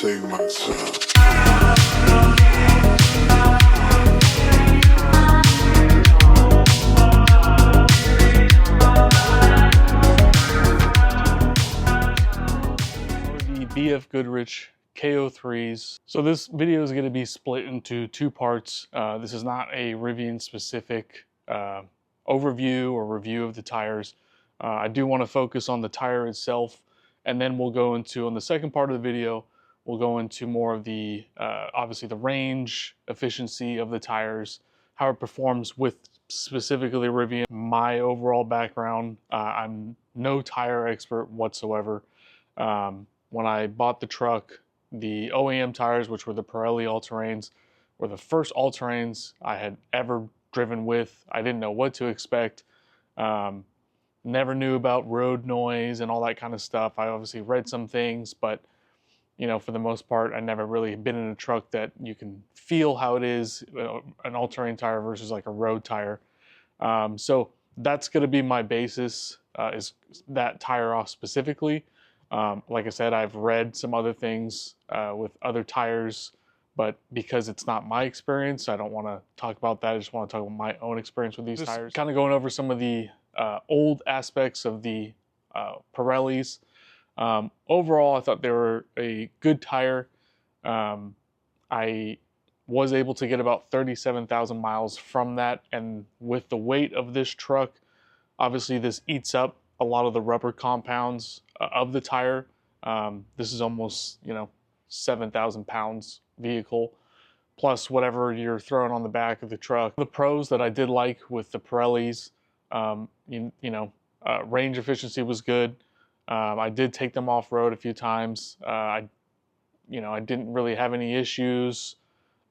save myself. The BFGoodrich KO3s. So this video is going to be split into two parts. This is not a Rivian specific overview or review of the tires. I do want to focus on the tire itself, and then we'll go into, on the second part of the video, we'll go into more of the, obviously the range, efficiency of the tires, how it performs with specifically Rivian, my overall background. I'm no tire expert whatsoever. When I bought the truck, the OEM tires, which were the Pirelli all-terrains, were the first all-terrains I had ever driven with. I didn't know what to expect. Never knew about road noise and all that kind of stuff. I obviously read some things, but you know, for the most part, I never really been in a truck that you can feel how it is, an all-terrain tire versus like a road tire. So that's going to be my basis, is that tire off specifically. Like I said, I've read some other things with other tires, but because it's not my experience, I don't want to talk about that. I just want to talk about my own experience with these tires. Kind of going over some of the old aspects of the Pirellis. Overall, I thought they were a good tire. I was able to get about 37,000 miles from that, and with the weight of this truck, obviously this eats up a lot of the rubber compounds of the tire. This is almost, 7,000 pounds vehicle, plus whatever you're throwing on the back of the truck. The pros that I did like with the Pirellis, range efficiency was good. I did take them off-road a few times. I didn't really have any issues.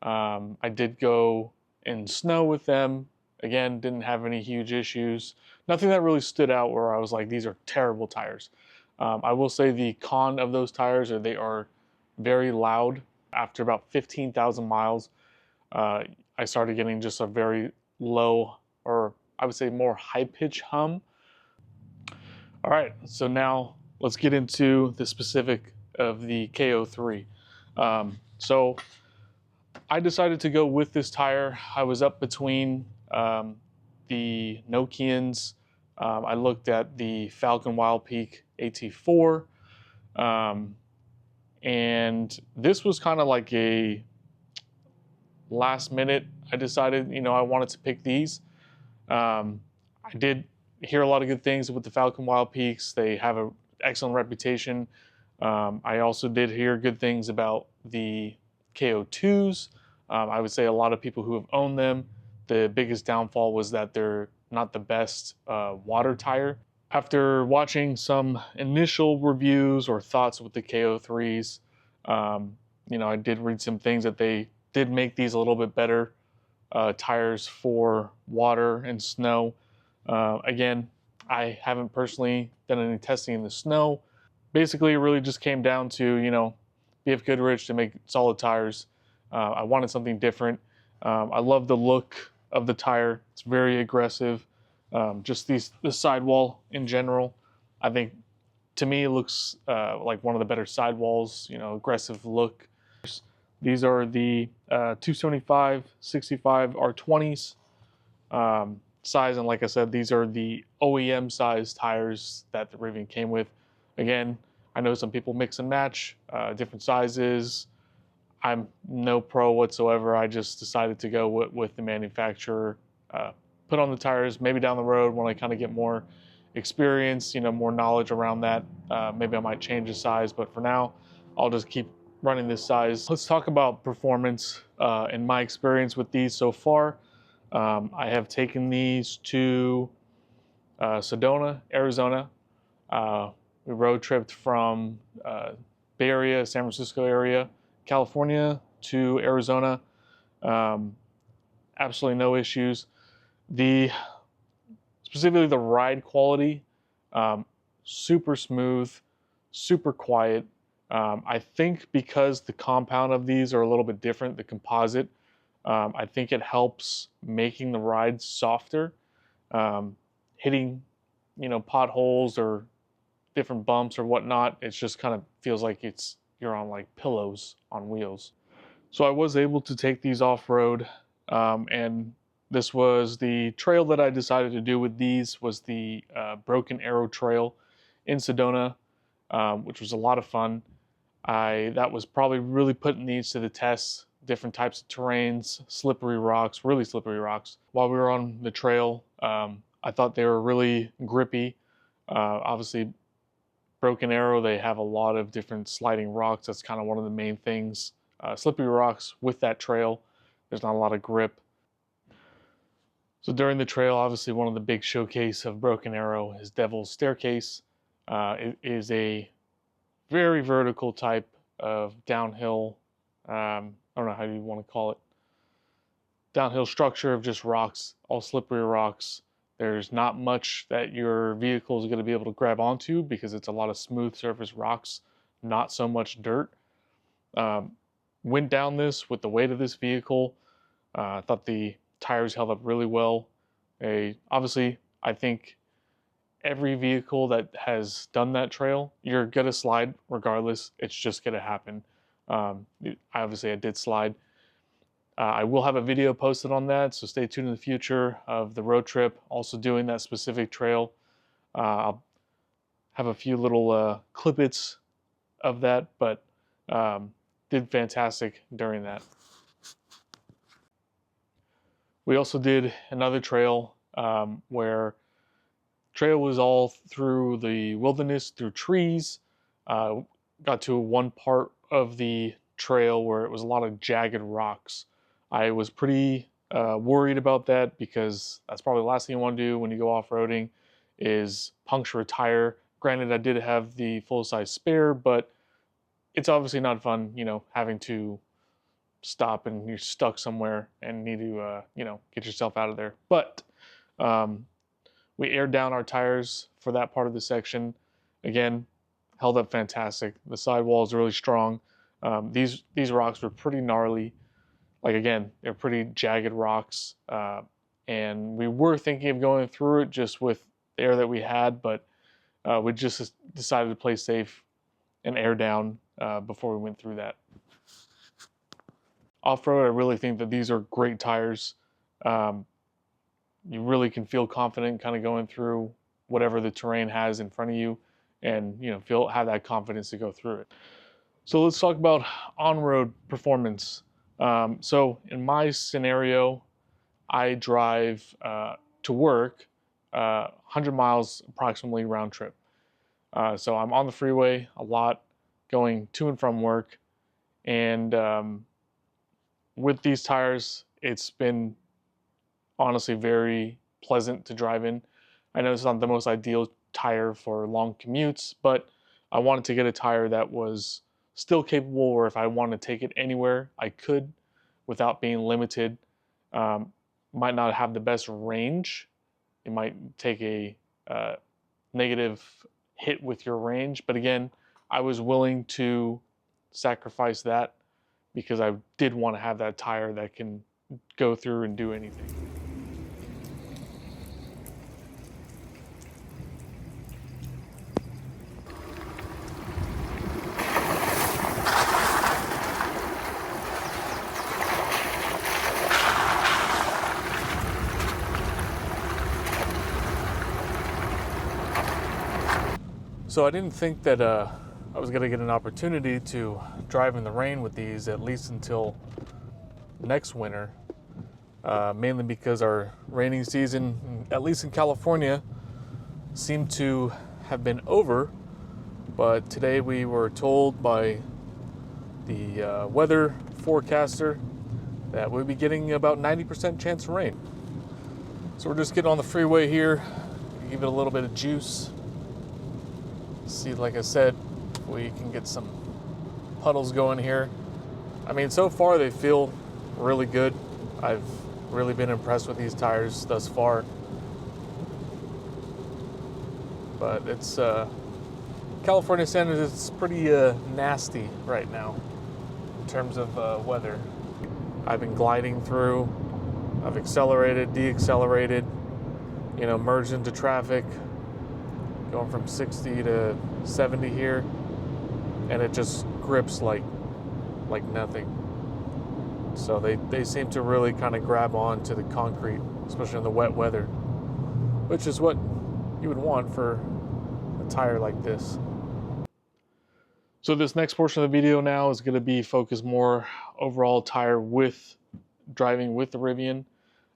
I did go in snow with them. Again, didn't have any huge issues. Nothing that really stood out where I was like, these are terrible tires. I will say the con of those tires are they are very loud. After about 15,000 miles, I started getting just a very low, or I would say more high-pitch hum. All right, so now let's get into the specific of the KO3. So I decided to go with this tire. I was up between the Nokians. I looked at the Falcon Wildpeak AT4, and this was kind of like a last minute. I decided, I wanted to pick these. I did hear a lot of good things with the Falcon Wildpeaks. They have an excellent reputation. I also did hear good things about the KO2s. I would say a lot of people who have owned them, the biggest downfall was that they're not the best water tire. After watching some initial reviews or thoughts with the KO3s, I did read some things that they did make these a little bit better tires for water and snow. Again, I haven't personally done any testing in the snow. Basically, it really just came down to, BFGoodrich to make solid tires. I wanted something different. I love the look of the tire. It's very aggressive. Just the sidewall in general, I think, to me, it looks like one of the better sidewalls, aggressive look. These are the 275/65 R20s size, and like I said, these are the OEM size tires that the Rivian came with. Again, I know some people mix and match different sizes. I'm no pro whatsoever. I just decided to go with the manufacturer, put on the tires. Maybe down the road when I kind of get more experience, more knowledge around that, maybe I might change the size, but for now, I'll just keep running this size. Let's talk about performance in my experience with these so far. I have taken these to Sedona, Arizona. We road tripped from Bay Area, San Francisco area, California to Arizona. Absolutely no issues. Specifically the ride quality, super smooth, super quiet. I think because the compound of these are a little bit different, the composite, I think it helps making the rides softer. Hitting, potholes or different bumps or whatnot, it just kind of feels like it's you're on like pillows on wheels. So I was able to take these off-road, and this was the trail that I decided to do with these was the Broken Arrow Trail in Sedona, which was a lot of fun. That was probably really putting these to the test, different types of terrains, slippery rocks, really slippery rocks. While we were on the trail, I thought they were really grippy. Obviously, Broken Arrow, they have a lot of different sliding rocks. That's kind of one of the main things. Slippery rocks with that trail, there's not a lot of grip. So during the trail, obviously one of the big showcase of Broken Arrow is Devil's Staircase. It is a very vertical type of downhill, I don't know how you want to call it, downhill structure of just rocks, all slippery rocks. There's not much that your vehicle is going to be able to grab onto because it's a lot of smooth surface rocks, not so much dirt. Went down this with the weight of this vehicle. I thought the tires held up really well. Obviously, I think every vehicle that has done that trail, you're going to slide regardless. It's just going to happen. Obviously, I did slide. I will have a video posted on that, so stay tuned in the future of the road trip, also doing that specific trail. I'll have a few little clippets of that, but did fantastic during that. We also did another trail where trail was all through the wilderness, through trees. Got to one part of the trail where it was a lot of jagged rocks. I was pretty worried about that because that's probably the last thing you want to do when you go off-roading is puncture a tire. Granted, I did have the full-size spare, but it's obviously not fun, you know, having to stop and you're stuck somewhere and need to, you know, get yourself out of there. But we aired down our tires for that part of the section. Again, held up fantastic. The sidewall is really strong. These rocks were pretty gnarly. Like, again, they're pretty jagged rocks. And we were thinking of going through it just with the air that we had, but we just decided to play safe and air down before we went through that. Off-road, I really think that these are great tires. You really can feel confident kind of going through whatever the terrain has in front of you and, you know, have that confidence to go through it. So let's talk about on-road performance. So in my scenario, I drive to work 100 miles approximately round trip. So I'm on the freeway a lot, going to and from work. And with these tires, it's been honestly very pleasant to drive in. I know it's not the most ideal tire for long commutes, but I wanted to get a tire that was still capable where if I wanted to take it anywhere, I could without being limited. Might not have the best range. It might take a negative hit with your range, but again, I was willing to sacrifice that because I did want to have that tire that can go through and do anything. So I didn't think that I was going to get an opportunity to drive in the rain with these at least until next winter, mainly because our raining season, at least in California, seemed to have been over. But today we were told by the weather forecaster that we'll be getting about 90% chance of rain. So we're just getting on the freeway here, give it a little bit of juice. See, like I said, we can get some puddles going here. I mean, so far they feel really good. I've really been impressed with these tires thus far. But it's California standards, it's pretty nasty right now in terms of weather. I've been gliding through. I've accelerated, deaccelerated, you know, merged into traffic, going from 60 to 70 here. and it just grips like nothing. So they seem to really kind of grab on to the concrete, especially in the wet weather, which is what you would want for a tire like this. So this next portion of the video now is going to be focused more overall tire with driving with the Rivian.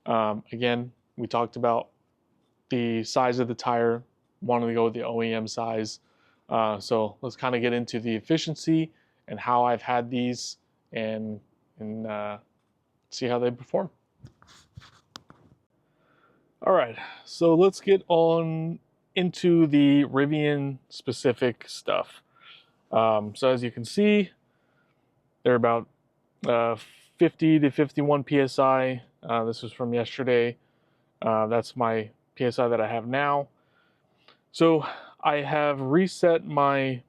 Again, we talked about the size of the tire, wanting to go with the OEM size. So let's kind of get into the efficiency and how I've had these and see how they perform. All right, so let's get on into the Rivian specific stuff. So as you can see, they're about 50 to 51 PSI. This was from yesterday. That's my PSI that I have now. So I have reset my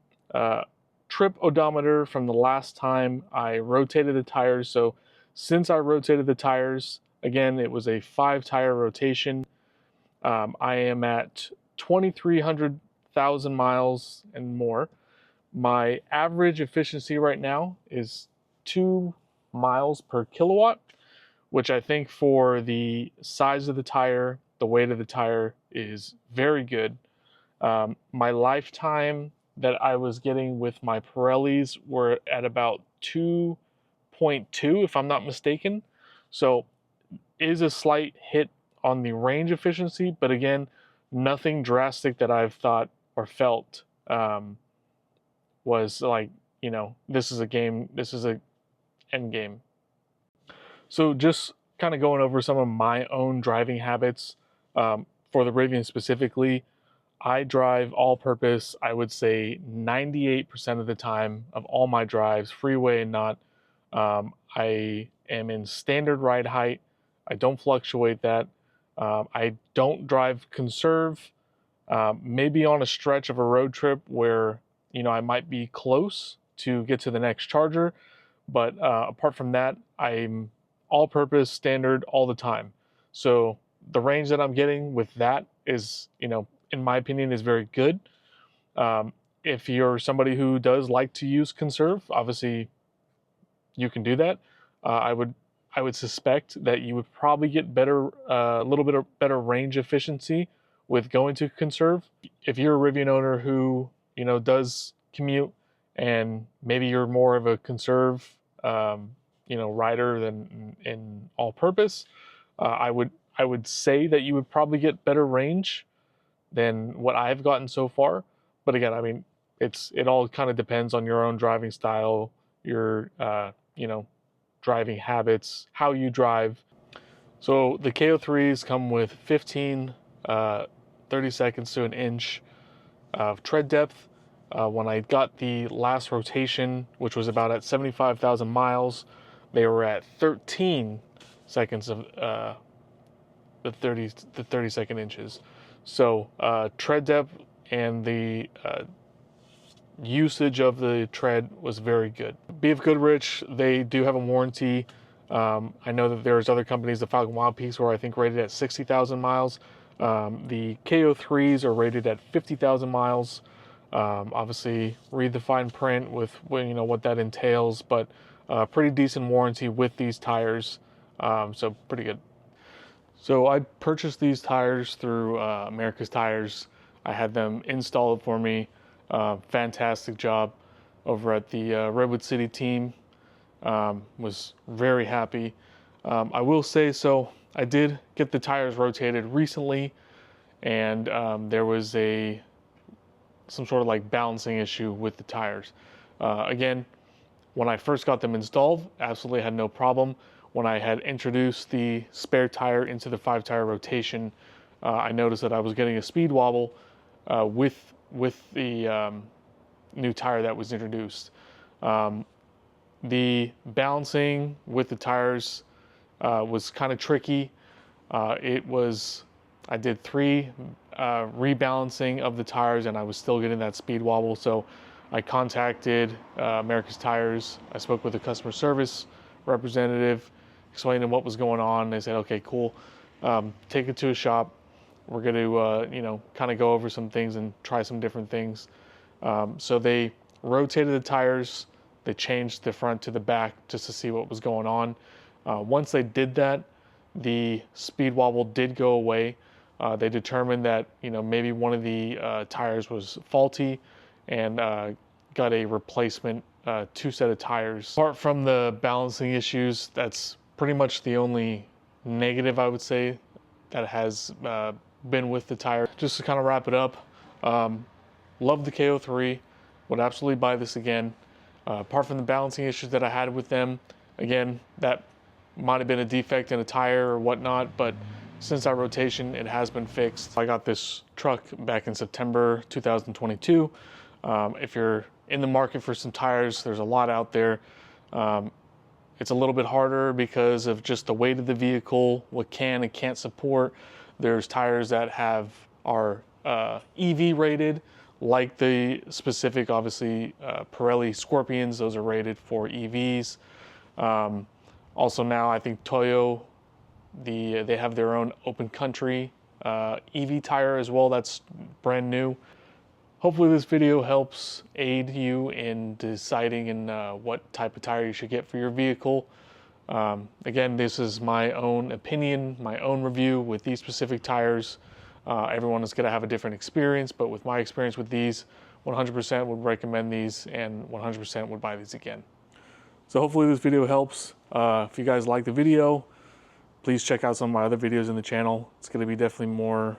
trip odometer from the last time I rotated the tires. So since I rotated the tires, again, it was a 5-tire rotation. I am at 2,300,000 miles and more. My average efficiency right now is 2 miles per kilowatt, which I think for the size of the tire, the weight of the tire is very good. My lifetime that I was getting with my Pirellis were at about 2.2, if I'm not mistaken. So is a slight hit on the range efficiency, but again, nothing drastic that I've thought or felt was like, you know, this is a game, this is a end game. So just kind of going over some of my own driving habits for the Rivian specifically. I drive all-purpose, I would say 98% of the time of all my drives, freeway and not. I am in standard ride height. I don't fluctuate that. I don't drive conserve. Maybe on a stretch of a road trip where, you know, I might be close to get to the next charger. But apart from that, I'm all-purpose, standard, all the time. So the range that I'm getting with that is, you know, in my opinion, is very good. If you're somebody who does like to use conserve, obviously you can do that. I would suspect that you would probably get better, a little bit of better range efficiency with going to conserve. If you're a Rivian owner who, you know, does commute and maybe you're more of a conserve, you know, rider than in all-purpose, I would say that you would probably get better range than what I've gotten so far. But again, I mean, it all kind of depends on your own driving style, your you know, driving habits, how you drive. So the KO3s come with 15, 30 seconds to an inch of tread depth. When I got the last rotation, which was about at 75,000 miles, they were at 13 seconds of the 30 second inches. So tread depth and the usage of the tread was very good. BFGoodrich, they do have a warranty. I know that there's other companies, the Falcon Wild Peaks, were I think rated at 60,000 miles. The KO3s are rated at 50,000 miles. Obviously, read the fine print with, you know, what that entails, but pretty decent warranty with these tires, so pretty good. So I purchased these tires through America's Tires. I had them installed for me. Fantastic job over at the Redwood City team. Was very happy. I will say, so I did get the tires rotated recently, and there was some sort of like balancing issue with the tires. Again, when I first got them installed, absolutely had no problem. When I had introduced the spare tire into the 5-tire rotation, I noticed that I was getting a speed wobble with the new tire that was introduced. The balancing with the tires was kind of tricky. I did 3 rebalancing of the tires and I was still getting that speed wobble. So I contacted America's Tires. I spoke with the customer service representative, explained what was going on. They said, okay, cool. Take it to a shop. We're going to, you know, kind of go over some things and try some different things. So they rotated the tires. They changed the front to the back just to see what was going on. Once they did that, the speed wobble did go away. They determined that maybe one of the tires was faulty and got a replacement 2 set of tires. Apart from the balancing issues, that's pretty much the only negative I would say that has been with the tire. Just to kind of wrap it up, love the KO3, would absolutely buy this again. Apart from the balancing issues that I had with them, again, that might have been a defect in a tire or whatnot, but since that rotation, it has been fixed. I got this truck back in September 2022. If you're in the market for some tires, there's a lot out there. It's a little bit harder because of just the weight of the vehicle, what can and can't support. There's tires that are EV rated, like the specific, obviously, Pirelli Scorpions. Those are rated for EVs. Also now, I think Toyo, they have their own open country EV tire as well. That's brand new. Hopefully this video helps aid you in deciding in what type of tire you should get for your vehicle. Again, this is my own opinion, my own review with these specific tires. Everyone is going to have a different experience, but with my experience with these, 100% would recommend these and 100% would buy these again. So hopefully this video helps. If you guys like the video, please check out some of my other videos in the channel. It's going to be definitely more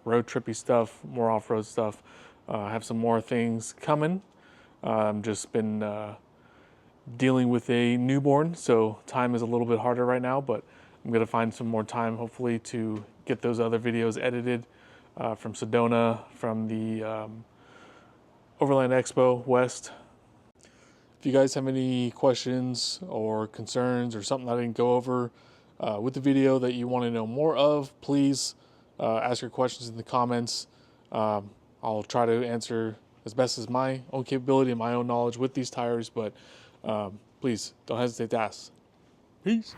road trippy stuff, more off-road stuff. I have some more things coming. I've just been dealing with a newborn, so time is a little bit harder right now, but I'm going to find some more time, hopefully, to get those other videos edited from Sedona, from the Overland Expo West. If you guys have any questions or concerns or something I didn't go over with the video that you want to know more of, please ask your questions in the comments. I'll try to answer as best as my own capability and my own knowledge with these tires, but please don't hesitate to ask. Peace.